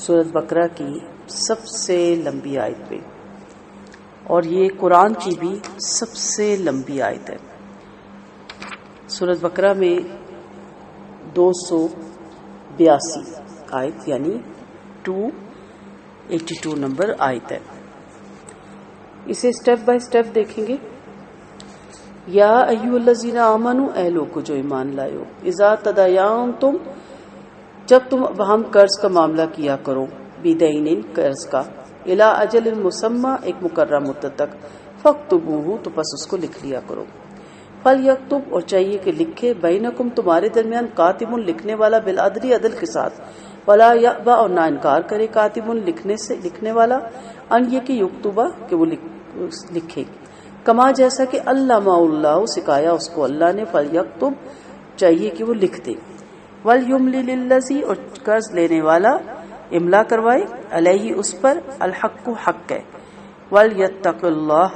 سورۃ بقرہ کی سب سے لمبی آیت پہ، اور یہ قرآن کی بھی سب سے لمبی آیت ہے۔ سورۃ بقرہ میں 282 آیت یعنی 282 نمبر آیت ہے۔ اسے سٹیپ بائی سٹیپ دیکھیں گے۔ یا ایھا الذین آمنوا، اے لوگو جو ایمان لائے ہو، اذا تداینتم، جب تم باہم قرض کا معاملہ کیا کرو، بدین، قرض کا، الی اجل مسمی، ایک مقررہ مدت تک، فاکتبوہ، تو پس اس کو لکھ لیا کرو، فلیکتب، اور چاہیے کہ لکھے، بینکم، تمہارے درمیان، کاتب، لکھنے والا، بالعدل، عدل کے ساتھ، ولا یأبا، اور نہ انکار کرے، کاتب، لکھنے والا، ان یہ کہ یکتبہ، کہ وہ لکھے، کما، جیسا کہ علمہ اللہ، سکھایا اس کو اللہ نے، فلیکتب، چاہیے کہ وہ لکھ دے، ولیملل للذی، اور قرض لینے والا املا کروائے، علیہ، اس پر، الحق، حق ہے، ولیتق اللہ،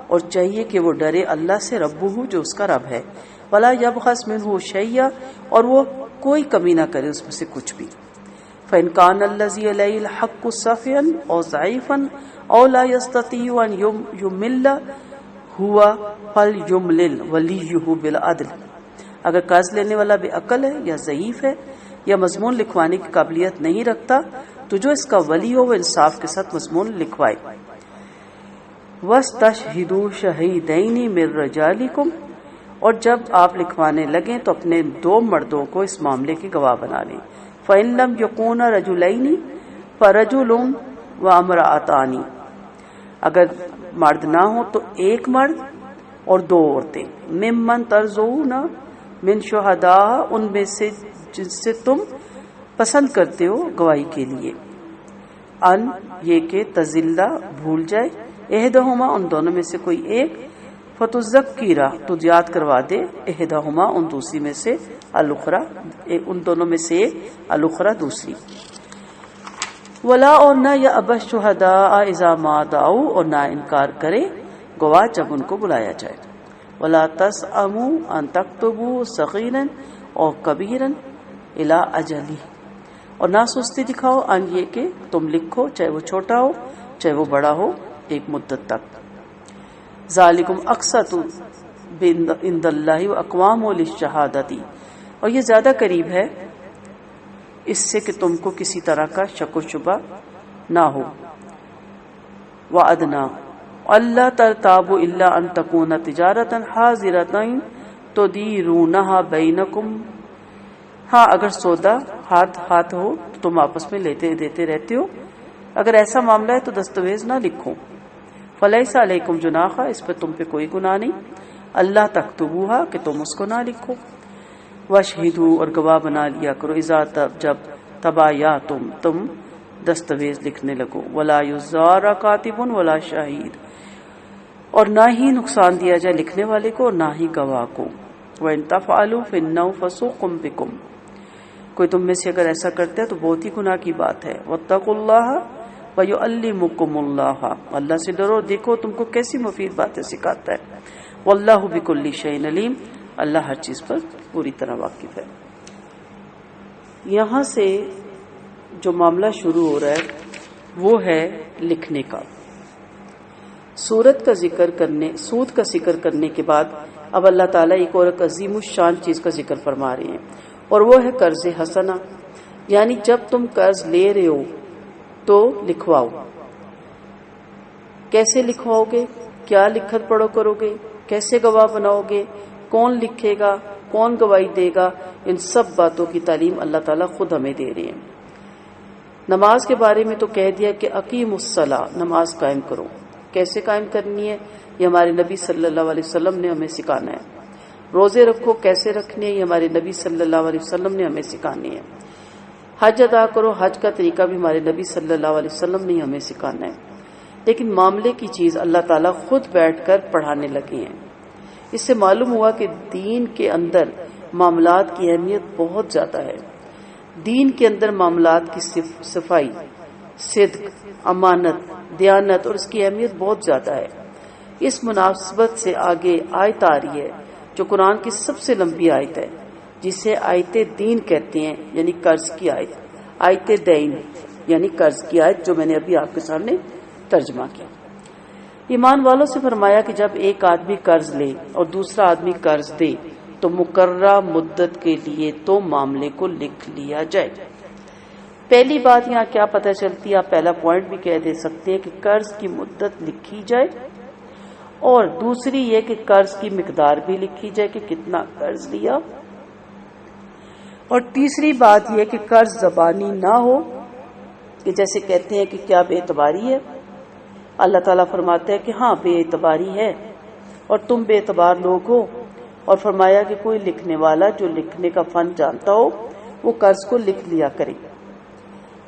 اور چاہیے کہ وہ ڈرے اللہ سے، ربہ، جو اس کا رب ہے، ولا یبخس منہ شیئا، اور وہ کوئی کمی نہ کرے اس میں سے کچھ بھی، فإن كان الذي عليه الحق صفيا أو ضعيفا أو لا يستطيع أن يمل هو فليملل وليه بالعدل، اگر قرض لینے والا بے عقل ہے یا ضعیف ہے یا مضمون لکھوانے کی قابلیت نہیں رکھتا تو جو اس کا ولی ہو وہ انصاف کے ساتھ مضمون لکھوائے، وَاسْتَشْهِدُوا شَهِيدَيْنِ مِن رِّجَالِكُمْ، اور جب آپ لکھوانے لگیں تو اپنے 2 مردوں کو اس معاملے کے گواہ بنا لیں، فَإِن لَّمْ يَكُونَا رَجُلَيْنِ فَرَجُلٌ وَامْرَأَتَانِ، اگر مرد نہ ہو تو ایک مرد اور 2 عورتیں، ممن ترضون من شہداء، ان میں سے جن سے تم پسند کرتے ہو گواہی کے لیے، ان یہ کہ تزلہ بھول جائے، احدہما، ان دونوں میں سے کوئی ایک، فتذکرہ، تو یاد کروا دے، احدہما، ان دوسری میں سے، الاخری، ان دونوں میں سے الاخری، دوسری، ولا، اور نہ، یا ابا الشہداء اذا ما دعوا، اور نہ انکار کرے گواہ جب ان کو بلایا جائے، ولا تسأموا ان تكتبوا صغيرا او کبیرا الی اجلہ، اور نہ سستی دکھاؤ ان یہ کہ تم لکھو، چاہے وہ چھوٹا ہو چاہے وہ بڑا ہو، ایک مدت تک، ذالکم اقسط عند اللہ واقوام للشہادۃ، اور یہ زیادہ قریب ہے اس سے کہ تم کو کسی طرح کا شک و شبہ نہ ہو، وَأَدْنَىٰ اللہ ترتابوا الا ان تکون تجارتا حاضرۃ تدیرونھا بینکم، ہاں اگر سودا ہاتھ ہو تو تم آپس میں لیتے دیتے رہتے ہو، اگر ایسا معاملہ ہے تو دستاویز نہ لکھو، فلیس علیکم جناح، اس پہ تم پہ کوئی گناہ نہیں، اللہ تکتبوہا، کہ تم اس کو نہ لکھو، واشہدوا، اور گواہ بنا لیا کرو، اذا، جب، تم دستاویز لکھنے لگو، ولا یضار کاتب ولا شہید، اور نہ ہی نقصان دیا جائے لکھنے والے کو اور نہ ہی گواہ کو، وَإِن تَفْعَلُوا فَإِنَّهُ فُسُوقٌ بِكُمْ، کوئی تم میں سے اگر ایسا کرتا ہے تو بہت ہی گناہ کی بات ہے، وَاتَّقُوا اللَّهَ وَيُعَلِّمُكُمُ اللَّهُ، اللہ سے ڈرو، دیکھو تم کو کیسی مفید باتیں سکھاتا ہے، وَاللَّهُ بِكُلِّ شَيْءٍ عَلِيمٌ، اللہ ہر چیز پر پوری طرح واقف ہے۔ یہاں سے جو معاملہ شروع ہو رہا ہے وہ ہے لکھنے کا۔ سود کا ذکر کرنے کے بعد اب اللہ تعالیٰ ایک اور عظیم الشان چیز کا ذکر فرما رہے ہیں، اور وہ ہے قرض حسنہ، یعنی جب تم قرض لے رہے ہو تو لکھواؤ۔ کیسے لکھواؤ گے؟ کیا لکھت پڑھو کرو گے؟ کیسے گواہ بناؤ گے؟ کون لکھے گا؟ کون گواہی دے گا؟ ان سب باتوں کی تعلیم اللہ تعالیٰ خود ہمیں دے رہے ہیں۔ نماز کے بارے میں تو کہہ دیا کہ اقیموا الصلاۃ، نماز قائم کرو۔ کیسے قائم کرنی ہے یہ ہمارے نبی صلی اللہ علیہ وسلم نے ہمیں سکھانا ہے۔ روزے رکھو، کیسے رکھنے یہ ہمارے نبی صلی اللہ علیہ وسلم نے ہمیں سکھانی ہے۔ حج ادا کرو، حج کا طریقہ بھی ہمارے نبی صلی اللہ علیہ وسلم نے ہمیں سکھانا ہے۔ لیکن معاملے کی چیز اللہ تعالیٰ خود بیٹھ کر پڑھانے لگے ہیں۔ اس سے معلوم ہوا کہ دین کے اندر معاملات کی اہمیت بہت زیادہ ہے۔ دین کے اندر معاملات کی صفائی، صدق، امانت، دیانت، اور اس کی اہمیت بہت زیادہ ہے۔ اس مناسبت سے آگے آیت آ رہی ہے جو قرآن کی سب سے لمبی آیت ہے، جسے آیت دین کہتے ہیں، یعنی قرض کی آیت، آیت دین، یعنی قرض کی آیت جو میں نے ابھی آپ کے سامنے ترجمہ کیا۔ ایمان والوں سے فرمایا کہ جب ایک آدمی قرض لے اور دوسرا آدمی قرض دے تو مقررہ مدت کے لیے تو معاملے کو لکھ لیا جائے۔ پہلی بات یہاں کیا پتہ چلتی ہے، آپ پہلا پوائنٹ بھی کہہ دے سکتے ہیں کہ قرض کی مدت لکھی جائے، اور دوسری یہ کہ قرض کی مقدار بھی لکھی جائے کہ کتنا قرض لیا، اور تیسری بات یہ کہ قرض زبانی نہ ہو کہ جیسے کہتے ہیں کہ کیا بے اعتباری ہے۔ اللہ تعالیٰ فرماتا ہے کہ ہاں بے اعتباری ہے اور تم بے اعتبار لوگ ہو، اور فرمایا کہ کوئی لکھنے والا جو لکھنے کا فن جانتا ہو وہ قرض کو لکھ لیا کرے۔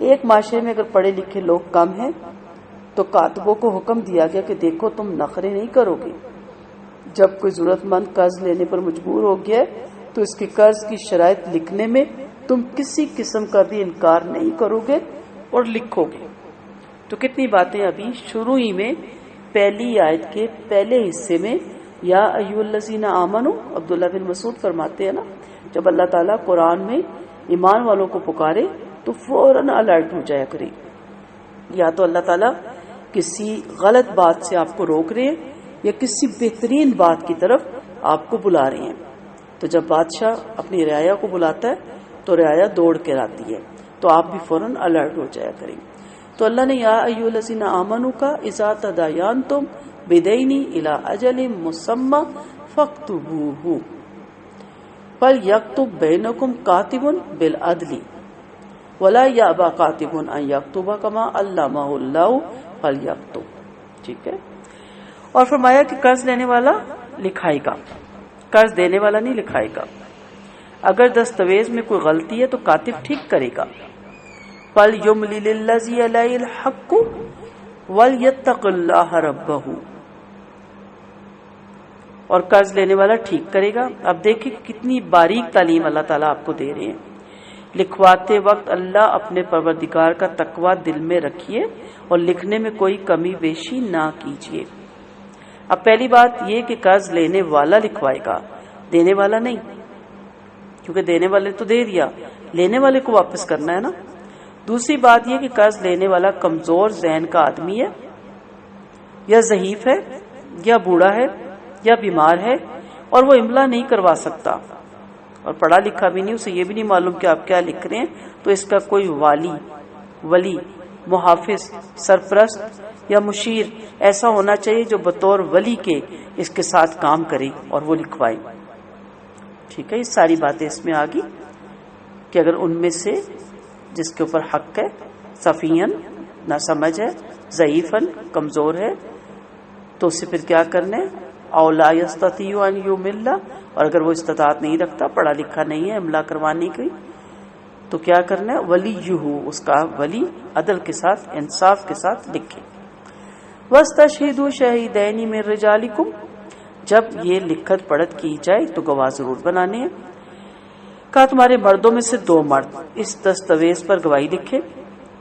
ایک معاشرے میں اگر پڑھے لکھے لوگ کم ہیں تو کاتبوں کو حکم دیا گیا کہ دیکھو تم نخرے نہیں کرو گے، جب کوئی ضرورت مند قرض لینے پر مجبور ہو گیا تو اس کے قرض کی شرائط لکھنے میں تم کسی قسم کا بھی انکار نہیں کرو گے اور لکھو گے۔ تو کتنی باتیں ابھی شروع ہی میں پہلی آیت کے پہلے حصے میں یا ایھا الذین آمنو، عبداللہ بن مسعود فرماتے ہیں نا، جب اللہ تعالیٰ قرآن میں ایمان والوں کو پکارے تو فوراً الرٹ ہو جایا کرے، یا تو اللہ تعالیٰ کسی غلط بات سے آپ کو روک رہے ہیں یا کسی بہترین بات کی طرف آپ کو بلا رہے ہیں۔ تو جب بادشاہ اپنی رعایا کو بلاتا ہے تو رعایا دوڑ کے آتی ہے، تو آپ بھی فوراً الرٹ ہو جایا کریں۔ تو اللہ نے یا ایھا الذین آمنو کا اذا تداینتم بدین الی اجل مسمی فاکتبوہ فلیکتب بینکم کاتب بالعدل ولا یأبی کاتب ان یکتب کما علمہ اللہ فلیکتب۔ ٹھیک ہے، اور فرمایا کہ قرض لینے والا لکھائے گا، قرض دینے والا نہیں لکھائے گا۔ اگر دستاویز میں کوئی غلطی ہے تو کاتب ٹھیک کرے گا۔ فَلْيُمْلِلِ الَّذِي عَلَيْهِ الْحَقُّ وَلْيَتَّقِ اللَّهَ رَبَّهُ، اور قرض لینے والا ٹھیک کرے گا۔ اب دیکھیں کتنی باریک تعلیم اللہ تعالیٰ آپ کو دے رہے ہیں۔ لکھواتے وقت اللہ اپنے پروردگار کا تقوی دل میں رکھیے اور لکھنے میں کوئی کمی بیشی نہ کیجیے۔ اب پہلی بات یہ کہ قرض لینے والا لکھوائے گا، دینے والا نہیں، کیونکہ دینے والے تو دے دیا، لینے والے کو واپس کرنا ہے نا۔ دوسری بات یہ کہ قرض لینے والا کمزور ذہن کا آدمی ہے، یا ضعیف ہے، یا بوڑھا ہے، یا بیمار ہے، اور وہ املا نہیں کروا سکتا اور پڑھا لکھا بھی نہیں، اسے یہ بھی نہیں معلوم کہ آپ کیا لکھ رہے ہیں، تو اس کا کوئی ولی، محافظ، سرپرست یا مشیر ایسا ہونا چاہیے جو بطور ولی کے اس کے ساتھ کام کرے اور وہ لکھوائے۔ ٹھیک ہے، یہ ساری باتیں اس میں آ گئی کہ اگر ان میں سے جس کے اوپر حق ہے، سفیہن نہ سمجھ ہے، ضعیفن کمزور ہے، تو اسے پھر کیا کرنا ہے، او لا یستطیع ان یمل، اور اگر وہ استطاعت نہیں رکھتا، پڑھا لکھا نہیں ہے املا کروانے کی، تو کیا کرنا ہے، ولیہ، اس کا ولی عدل کے ساتھ انصاف کے ساتھ لکھے۔ واستشہدوا شہیدین من رجالکم، جب یہ لکھت پڑھت کی جائے تو گواہ ضرور بنانے ہیں۔ کہا تمہارے مردوں میں سے 2 مرد اس دستاویز پر گواہی لکھے۔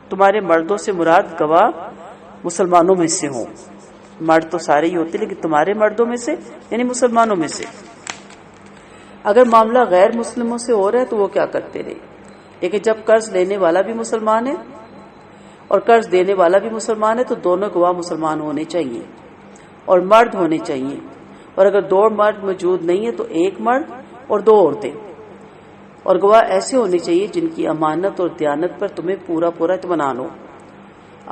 تمہارے مردوں سے مراد گواہ مسلمانوں میں سے ہوں، مرد تو سارے ہی ہوتے لیکن تمہارے مردوں میں سے یعنی مسلمانوں میں سے۔ اگر معاملہ غیر مسلموں سے ہو رہا ہے تو وہ کیا کرتے رہے، لیکن جب قرض لینے والا بھی مسلمان ہے اور قرض دینے والا بھی مسلمان ہے تو دونوں گواہ مسلمان ہونے چاہیے اور مرد ہونے چاہیے، اور اگر 2 مرد موجود نہیں ہے تو 1 مرد اور 2 عورتیں، اور گواہ ایسے ہونے چاہیے جن کی امانت اور دیانت پر تمہیں پورا اطمینان ہو،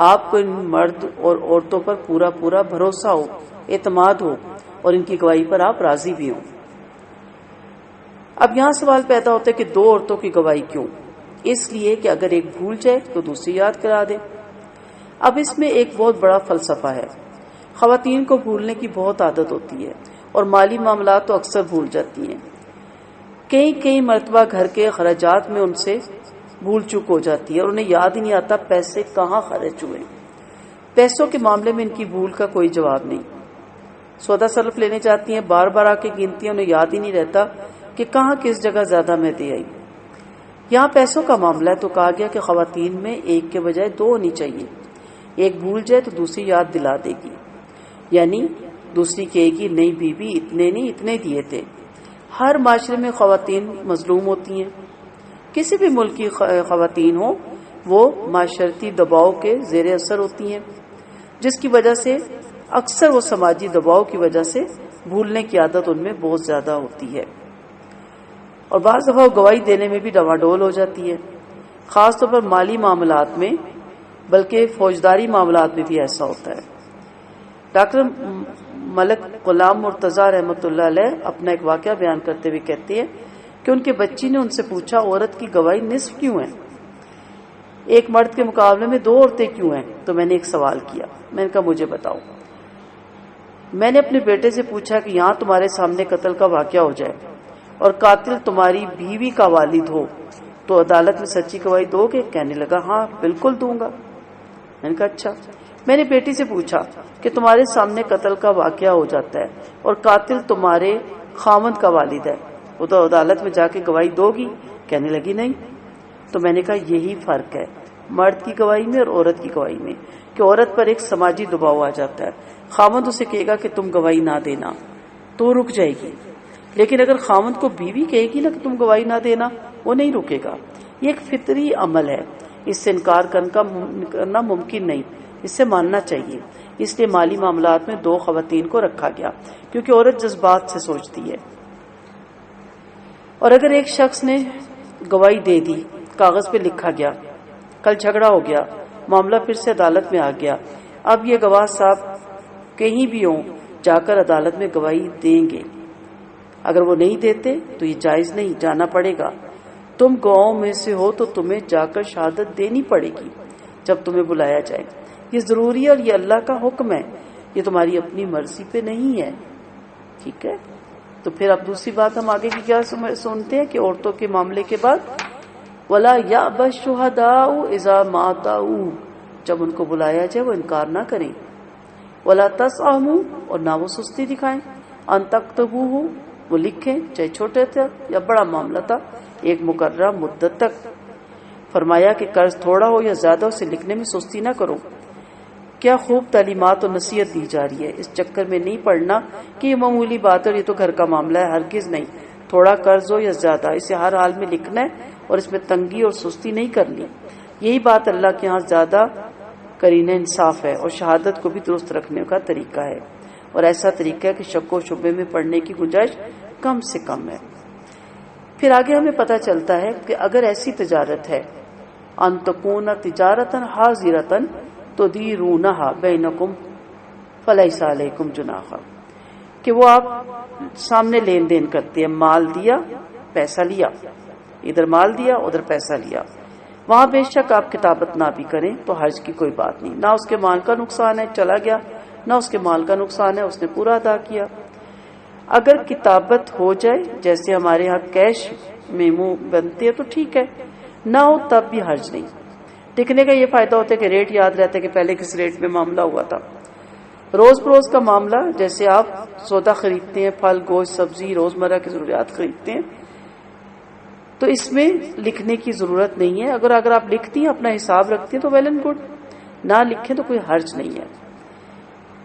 آپ کو ان مرد اور عورتوں پر پورا بھروسہ ہو، اعتماد ہو، اور ان کی گواہی پر آپ راضی بھی ہوں۔ اب یہاں سوال پیدا ہوتا ہے کہ 2 عورتوں کی گواہی کیوں؟ اس لیے کہ اگر ایک بھول جائے تو دوسری یاد کرا دے۔ اب اس میں ایک بہت بڑا فلسفہ ہے۔ خواتین کو بھولنے کی بہت عادت ہوتی ہے اور مالی معاملات تو اکثر بھول جاتی ہیں۔ کئی مرتبہ گھر کے اخراجات میں ان سے بھول چک ہو جاتی ہے اور انہیں یاد ہی نہیں آتا پیسے کہاں خرچ ہوئے۔ پیسوں کے معاملے میں ان کی بھول کا کوئی جواب نہیں۔ سودا سلف لینے جاتی ہیں، بار بار آ کے گنتی ہیں، انہیں یاد ہی نہیں رہتا کہ کہاں کس جگہ زیادہ میں دے آئی۔ یہاں پیسوں کا معاملہ ہے تو کہا گیا کہ خواتین میں 1 کے بجائے 2 ہونی چاہیے، ایک بھول جائے تو دوسری یاد دلا دے گی، یعنی دوسری کہے گی نہیں بی بی اتنے نہیں اتنے دیے تھے۔ ہر معاشرے میں خواتین مظلوم ہوتی ہیں، کسی بھی ملک کی خواتین ہوں وہ معاشرتی دباؤ کے زیر اثر ہوتی ہیں، جس کی وجہ سے اکثر وہ سماجی دباؤ کی وجہ سے بھولنے کی عادت ان میں بہت زیادہ ہوتی ہے، اور بعض دفعہ گواہی دینے میں بھی ڈواڈول ہو جاتی ہے، خاص طور پر مالی معاملات میں، بلکہ فوجداری معاملات میں بھی ایسا ہوتا ہے۔ ڈاکٹر ملک غلام مرتضیٰ رحمۃ اللہ علیہ اپنا ایک واقعہ بیان کرتے ہوئے کہتے ہیں کہ ان کے بچی نے ان سے پوچھا عورت کی گواہی نصف کیوں ہے، ایک مرد کے مقابلے میں 2 عورتیں کیوں ہیں؟ تو میں نے ایک سوال کیا، میں نے کہا مجھے بتاؤ۔ میں نے اپنے بیٹے سے پوچھا کہ یہاں تمہارے سامنے قتل کا واقعہ ہو جائے اور قاتل تمہاری بیوی کا والد ہو تو عدالت میں سچی گواہی دو گے؟ کہنے لگا ہاں بالکل دوں گا۔ میں نے کہا اچھا۔ میں نے بیٹی سے پوچھا کہ تمہارے سامنے قتل کا واقعہ ہو جاتا ہے اور قاتل تمہارے خاوند کا والد ہے، وہ تو عدالت میں جا کے گواہی دو گی؟ کہنے لگی نہیں۔ تو میں نے کہا یہی فرق ہے مرد کی گواہی میں اور عورت کی گواہی میں، کہ عورت پر ایک سماجی دباؤ آ جاتا ہے، خاوند اسے کہے گا کہ تم گواہی نہ دینا تو رک جائے گی، لیکن اگر خاوند کو بیوی کہے گی نا کہ تم گواہی نہ دینا، وہ نہیں رکے گا۔ یہ ایک فطری عمل ہے، اس سے انکار کرنا ممکن نہیں، اس سے ماننا چاہیے۔ اس لیے مالی معاملات میں 2 خواتین کو رکھا گیا، کیونکہ عورت جذبات سے سوچتی ہے، اور اگر ایک شخص نے گواہی دے دی، کاغذ پہ لکھا گیا، کل جھگڑا ہو گیا، معاملہ پھر سے عدالت میں آ گیا، اب یہ گواہ صاحب کہیں بھی ہوں جا کر عدالت میں گواہی دیں گے، اگر وہ نہیں دیتے تو یہ جائز نہیں، جانا پڑے گا۔ تم گواہوں میں سے ہو تو تمہیں جا کر شہادت دینی پڑے گی جب تمہیں بلایا جائے، یہ ضروری ہے اور یہ اللہ کا حکم ہے، یہ تمہاری اپنی مرضی پہ نہیں ہے۔ ٹھیک ہے، تو پھر اب دوسری بات ہم آگے کی کیا سنتے ہیں کہ عورتوں کے معاملے کے بعد وَلَا يَأْبَ الشُّهَدَاءُ إِذَا مَا أَتَوْا، جب ان کو بلایا جائے وہ انکار نہ کریں، وَلَا تَسْأَمُوا، اور نہ وہ سستی دکھائیں، أَن تَكْتُبُوهُ، وہ لکھیں، چاہے چھوٹے تھا یا بڑا معاملہ تھا، ایک مقررہ مدت تک۔ فرمایا کہ قرض تھوڑا ہو یا زیادہ اسے لکھنے میں سستی نہ کرو۔ کیا خوب تعلیمات و نصیحت دی جا رہی ہے، اس چکر میں نہیں پڑنا کہ یہ معمولی بات ہے اور یہ تو گھر کا معاملہ ہے، ہرگز نہیں۔ تھوڑا قرض ہو یا زیادہ اسے ہر حال میں لکھنا ہے اور اس میں تنگی اور سستی نہیں کرنی، یہی بات اللہ کے ہاں زیادہ قرینہ انصاف ہے اور شہادت کو بھی درست رکھنے کا طریقہ ہے، اور ایسا طریقہ ہے کہ شک و شبے میں پڑنے کی گنجائش کم سے کم ہے۔ پھر آگے ہمیں پتہ چلتا ہے کہ اگر ایسی تجارت ہے ان تکون تجارتن حاضرتن تدیرونہا بینکم فلیس علیکم جناح، کہ وہ آپ سامنے لین دین کرتے ہیں، مال دیا پیسہ لیا، ادھر مال دیا ادھر پیسہ لیا، وہاں بے شک آپ کتابت نہ بھی کریں تو حرج کی کوئی بات نہیں، نہ اس کے مال کا نقصان ہے چلا گیا، نہ اس کے مال کا نقصان ہے اس نے پورا ادا کیا۔ اگر کتابت ہو جائے جیسے ہمارے ہاں کیش میمو بنتے ہیں تو ٹھیک ہے، نہ ہو تب بھی حرج نہیں۔ لکھنے کا یہ فائدہ ہوتا ہے کہ ریٹ یاد رہتا ہے کہ پہلے کس ریٹ میں معاملہ ہوا تھا۔ روز بروز کا معاملہ، جیسے آپ سودا خریدتے ہیں، پھل گوشت سبزی روزمرہ کی ضروریات خریدتے ہیں، تو اس میں لکھنے کی ضرورت نہیں ہے۔ اگر آپ لکھتی ہیں اپنا حساب رکھتی ہیں تو ویل اینڈ گڈ، نہ لکھیں تو کوئی حرج نہیں ہے۔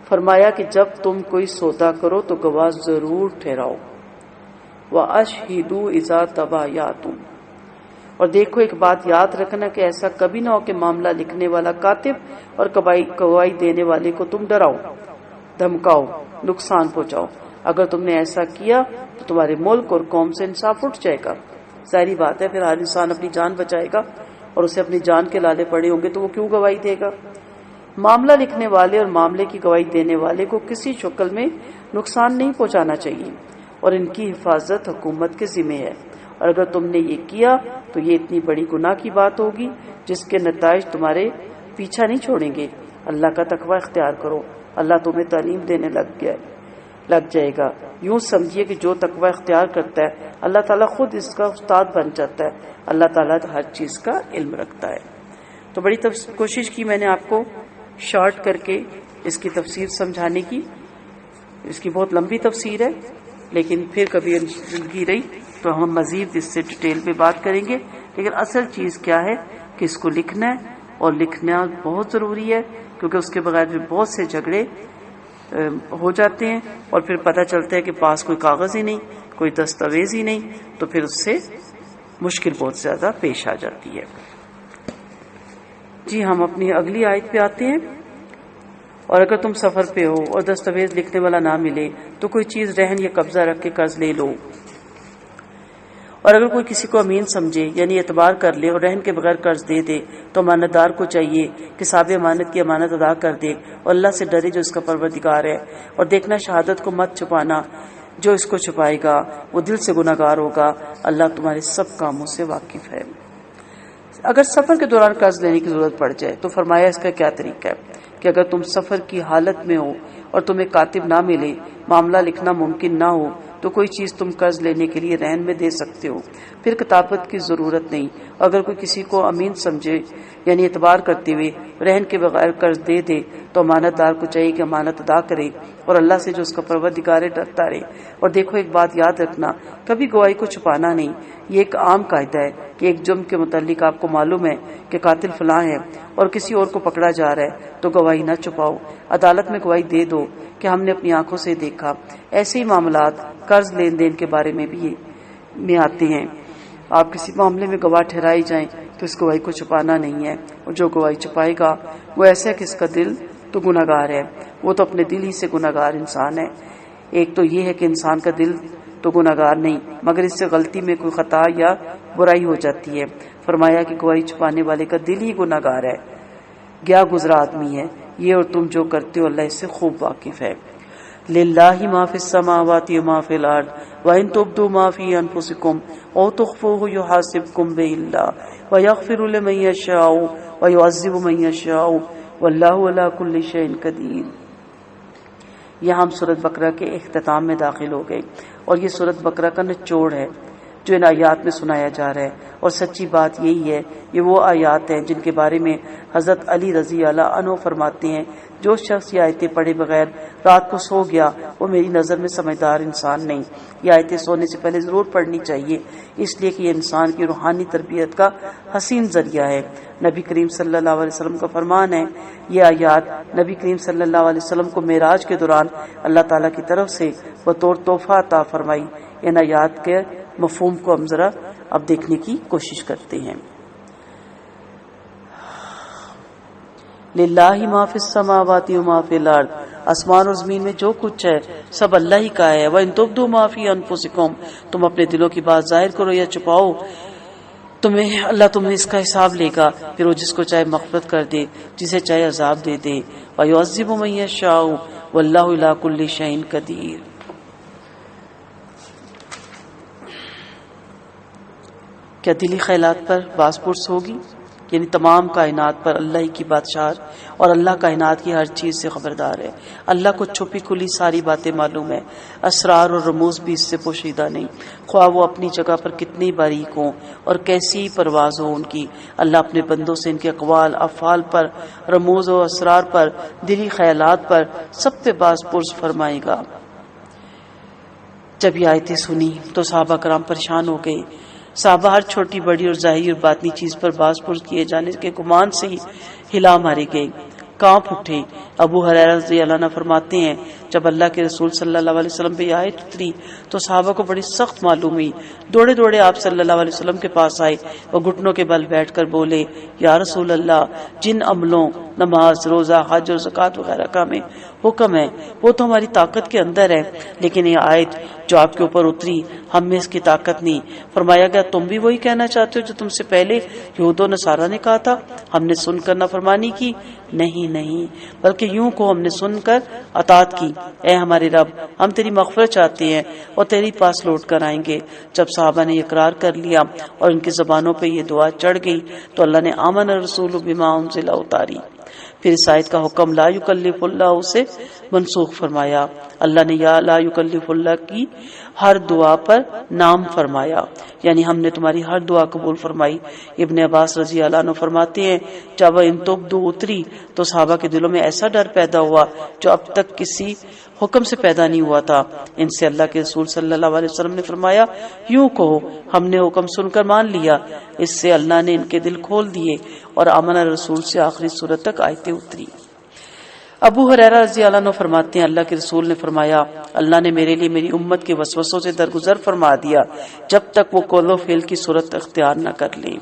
فرمایا کہ جب تم کوئی سودا کرو تو گواہ ضرور ٹھہراؤ، وَأَشْهِدُوا إِذَا تَبَايَعْتُمْ، اور دیکھو ایک بات یاد رکھنا کہ ایسا کبھی نہ ہو کہ معاملہ لکھنے والا کاتب اور گواہی دینے والے کو تم ڈراؤ، دھمکاؤ، نقصان پہنچاؤ۔ اگر تم نے ایسا کیا تو تمہارے ملک اور قوم سے انصاف اٹھ جائے گا۔ ظاہری بات ہے پھر ہر انسان اپنی جان بچائے گا، اور اسے اپنی جان کے لالے پڑے ہوں گے تو وہ کیوں گواہی دے گا۔ معاملہ لکھنے والے اور معاملے کی گواہی دینے والے کو کسی شکل میں نقصان نہیں پہنچانا چاہیے، اور ان کی حفاظت حکومت کے ذمہ ہے، اور اگر تم نے یہ کیا تو یہ اتنی بڑی گناہ کی بات ہوگی جس کے نتائج تمہارے پیچھا نہیں چھوڑیں گے۔ اللہ کا تقوی اختیار کرو، اللہ تمہیں تعلیم دینے لگ جائے گا۔ یوں سمجھیے کہ جو تقوی اختیار کرتا ہے اللہ تعالیٰ خود اس کا استاد بن جاتا ہے، اللہ تعالیٰ ہر چیز کا علم رکھتا ہے۔ تو بڑی کوشش کی میں نے آپ کو شارٹ کر کے اس کی تفسیر سمجھانے کی، اس کی بہت لمبی تفسیر ہے، لیکن پھر کبھی زندگی رہی تو ہم مزید اس سے ڈیٹیل میں بات کریں گے۔ لیکن اصل چیز کیا ہے کہ اس کو لکھنا ہے، اور لکھنا بہت ضروری ہے، کیونکہ اس کے بغیر بھی بہت سے جھگڑے ہو جاتے ہیں، اور پھر پتہ چلتا ہے کہ پاس کوئی کاغذ ہی نہیں، کوئی دستاویز ہی نہیں، تو پھر اس سے مشکل بہت زیادہ پیش آ جاتی ہے۔ جی ہم اپنی اگلی آیت پہ آتے ہیں. اور اگر تم سفر پہ ہو اور دستاویز لکھنے والا نہ ملے تو کوئی چیز رہن یا قبضہ رکھ کے قرض لے لو. اور اگر کوئی کسی کو امین سمجھے یعنی اعتبار کر لے اور رہن کے بغیر قرض دے دے تو امانت دار کو چاہیے کہ صاحب امانت کی امانت ادا کر دے اور اللہ سے ڈرے جو اس کا پروردگار ہے. اور دیکھنا شہادت کو مت چھپانا، جو اس کو چھپائے گا وہ دل سے گناہگار ہوگا. اللہ تمہارے سب کاموں سے واقف ہے. اگر سفر کے دوران قرض لینے کی ضرورت پڑ جائے تو فرمایا اس کا کیا طریقہ ہے کہ اگر تم سفر کی حالت میں ہو اور تمہیں کاتب نہ ملے، معاملہ لکھنا ممکن نہ ہو، تو کوئی چیز تم قرض لینے کے لیے رہن میں دے سکتے ہو، پھر کتابت کی ضرورت نہیں. اگر کوئی کسی کو امین سمجھے یعنی اعتبار کرتے ہوئے رہن کے بغیر قرض دے دے تو امانت دار کو چاہیے کہ امانت ادا کرے اور اللہ سے جو اس کا پروردگار ہے ڈرتا رہے. اور دیکھو ایک بات یاد رکھنا، کبھی گواہی کو چھپانا نہیں. یہ ایک عام قاعدہ ہے کہ ایک جرم کے متعلق آپ کو معلوم ہے کہ قاتل فلاں ہے اور کسی اور کو پکڑا جا رہا ہے تو گواہی نہ چھپاؤ، عدالت میں گواہی دے دو کہ ہم نے اپنی آنکھوں سے دیکھا. ایسے ہی معاملات قرض لین دین کے بارے میں بھی آتے ہیں. آپ کسی معاملے میں گواہ ٹھہرائی جائیں تو اس گواہی کو چھپانا نہیں ہے. اور جو گواہی چھپائے گا وہ ایسا ہے کہ اس کا دل تو گناہگار ہے، وہ تو اپنے دل ہی سے گناہگار انسان ہے. ایک تو یہ ہے کہ انسان کا دل تو گناہگار نہیں مگر اس سے غلطی میں کوئی خطا یا برائی ہو جاتی ہے. فرمایا کہ گواہی چھپانے والے کا دل ہی گناہگار ہے، گیا گزرا آدمی ہے یہ، اور تم جو کرتے ہو اللہ اس سے خوب واقف ہے. للہ ما فی السماوات وما فی الارض وان تبدوا ما فی انفسکم او تخفوه یحاسبکم بہ اللہ ویغفر لمن یشاء ویعذب من یشاء واللہ علی کل شیء قدیر. یہاں ہم سورۃ بقرہ کے اختتام میں داخل ہو گئے اور یہ سورۃ بقرہ کا نچوڑ ہے جو ان آیات میں سنایا جا رہا ہے. اور سچی بات یہی ہے یہ وہ آیات ہیں جن کے بارے میں حضرت علی رضی اللہ عنہ فرماتے ہیں جو شخص یہ آیتیں پڑھے بغیر رات کو سو گیا وہ میری نظر میں سمجھدار انسان نہیں. یہ آیتیں سونے سے پہلے ضرور پڑھنی چاہیے اس لیے کہ یہ انسان کی روحانی تربیت کا حسین ذریعہ ہے. نبی کریم صلی اللہ علیہ وسلم کا فرمان ہے یہ آیات نبی کریم صلی اللہ علیہ وسلم کو معراج کے دوران اللہ تعالیٰ کی طرف سے بطور تحفہ عطا فرمائی. ان آیات کے مفہوم کو ہم ذرا اب دیکھنے کی کوشش کرتے ہیں. للہ ما فی السماوات وما فی الارض، آسمان اور زمین میں جو کچھ ہے سب اللہ ہی کا ہے. وَإِن تُبْدُوا مَا فِي أَنفُسِكُمْ، تم اپنے دلوں کی بات ظاہر کرو یا چھپاؤ تمہیں اس کا حساب لے گا. پھر وہ جس کو چاہے مغفرت کر دے، جسے چاہے عذاب دے دے. وَيُعَذِّبُ مَن يَشَاءُ وَاللَّهُ عَلَى كُلِّ شَيْءٍ قَدِيرٌ. کیا دلی خیالات پر باز پرس ہوگی؟ یعنی تمام کائنات پر اللہ ہی کی بادشاہ اور اللہ کائنات کی ہر چیز سے خبردار ہے. اللہ کو چھپی کھلی ساری باتیں معلوم ہے، اسرار اور رموز بھی اس سے پوشیدہ نہیں، خواہ وہ اپنی جگہ پر کتنی باریک ہوں اور کیسی پرواز ہو ان کی. اللہ اپنے بندوں سے ان کے اقوال افعال پر، رموز و اسرار پر، دلی خیالات پر سب پہ باز پرس فرمائے گا. جب یہ آیتیں سنی تو صحابہ کرام پریشان ہو گئے. صحابہ ہر چھوٹی بڑی اور ظاہری اور باطنی چیز پر باز پرس کیے جانے کے گمان سے ہی ہلا مارے گئے، کانپ اٹھے. ابو ہریرہ رضی اللہ عنہ فرماتے ہیں جب اللہ کے رسول صلی اللہ علیہ وسلم پہ آیت اتری تو صحابہ کو بڑی سخت معلوم ہوئی. دوڑے دوڑے آپ صلی اللہ علیہ وسلم کے پاس آئے اور گھٹنوں کے بل بیٹھ کر بولے یا رسول اللہ، جن عملوں نماز، روزہ، حج اور زکوٰۃ وغیرہ کا ہمیں حکم ہے وہ تو ہماری طاقت کے اندر ہے، لیکن یہ آیت جو آپ کے اوپر اتری ہم میں اس کی طاقت نہیں. فرمایا گیا تم بھی وہی کہنا چاہتے ہو جو تم سے پہلے یہود و نصارہ نے کہا تھا، ہم نے سن کر نافرمانی کی؟ نہیں بلکہ یوں کو ہم نے سن کر اطاعت کی. اے ہمارے رب، ہم تیری مغفرت چاہتے ہیں اور تیری پاس لوٹ کر آئیں گے. جب صحابہ نے اقرار کر لیا اور ان کی زبانوں پہ یہ دعا چڑھ گئی تو اللہ نے آمن الرسول بما انزل اتاری. پھر اس آیت کا حکم لا یکلف اللہ سے منسوخ فرمایا. اللہ نے یا لا یکلف اللہ کی ہر دعا پر نام فرمایا، یعنی ہم نے تمہاری ہر دعا قبول فرمائی. ابن عباس رضی اللہ عنہ فرماتے ہیں جب ان تبدو اتری تو صحابہ کے دلوں میں ایسا ڈر پیدا ہوا جو اب تک کسی حکم سے پیدا نہیں ہوا تھا. ان سے اللہ کے رسول صلی اللہ علیہ وسلم نے فرمایا یوں کہو ہم نے حکم سن کر مان لیا. اس سے اللہ نے ان کے دل کھول دیے اور آمن رسول سے آخری سورت تک آیتیں اتری. ابو ہریرہ رضی اللہ عنہ فرماتے ہیں اللہ کے رسول نے فرمایا اللہ نے میرے لیے میری امت کے وسوسوں سے درگزر فرما دیا جب تک وہ قول و فعل کی صورت اختیار نہ کر لیں.